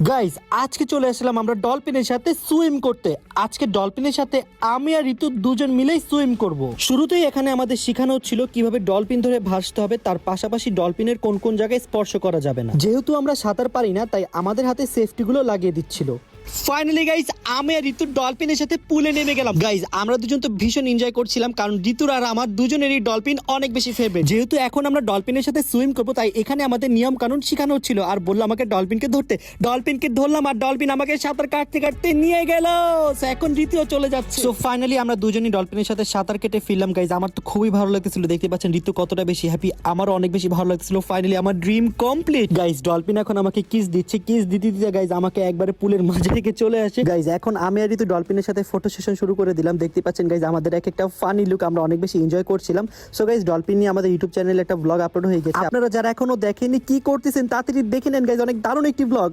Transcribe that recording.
Guys আজকে চলে আসলাম আমরা ডলফিনের সাথে সুইম করতে। আজকে ডলফিনের সাথে আমি আর ঋতু দুজন মিলেই সুইম করব। শুরুতেই এখানে আমাদের শেখানো হচ্ছিল কিভাবে ডলফিন ধরে ভাসতে হবে, তার পাশাপাশি ডলফিনের কোন কোন জায়গায় স্পর্শ করা যাবে না। যেহেতু আমরা সাঁতার পারি না তাই আমাদের হাতে সেফটি গুলো লাগিয়ে দিচ্ছিল। ফাইনালি গাইজ আমি আর ঋতুর ডলফিনের সাথে পুলে নেমে গেলাম। গাইজ আমরা দুজন তো ভীষণ এনজয় করছিলাম, কারণ ঋতুর আর আমার দুজনেরই ডলফিন অনেক বেশি ফেভারিট। যেহেতু এখন আমরা ডলফিনের সাথে সুইম করবো তাই এখানে আমাদের নিয়ম কানুন শেখানো হচ্ছিল, আর বললো আমাকে ডলফিনকে ধরতে। ডলফিনকে ধরলাম আর ডলফিন আমাকে সাঁতার কাটতে কাটতে নিয়ে গেল। এখন ঋতুও চলে যাচ্ছে। সো ফাইনালি আমরা দুজনই ডলফিনের সাথে সাঁতার কেটে ফিরলাম। গাইজ আমার তো খুবই ভালো লাগতেছিল, দেখতে পাচ্ছেন ঋতু কতটা বেশি হ্যাপি, আমারও অনেক বেশি ভালো লাগতেছিল। ফাইনালি আমার ড্রিম কমপ্লিট। গাইজ ডলফিন এখন আমাকে কিস দিচ্ছে, কিস দিতে দিতে গাইজ আমাকে একবারে পুলের মাঝে থেকে চলে আসে। গাইজ এখন আমি আর ঋতু ডলফিনের সাথে ফটো সেশন শুরু করে দিলাম। দেখতে পাচ্ছেন গাইজ আমাদের এক একটা ফানি লুক আমরা অনেক বেশি এনজয় করছিলাম। সো গাইজ ডলফিন নিয়ে আমাদের ইউটিউব চ্যানেলে একটা ব্লগ আপলোড হয়ে গেছে, আপনারা যারা এখনো দেখেননি কি করতেছেন তাড়াতাড়ি দেখে নেন গাইজ, অনেক দারুণ একটি ব্লগ।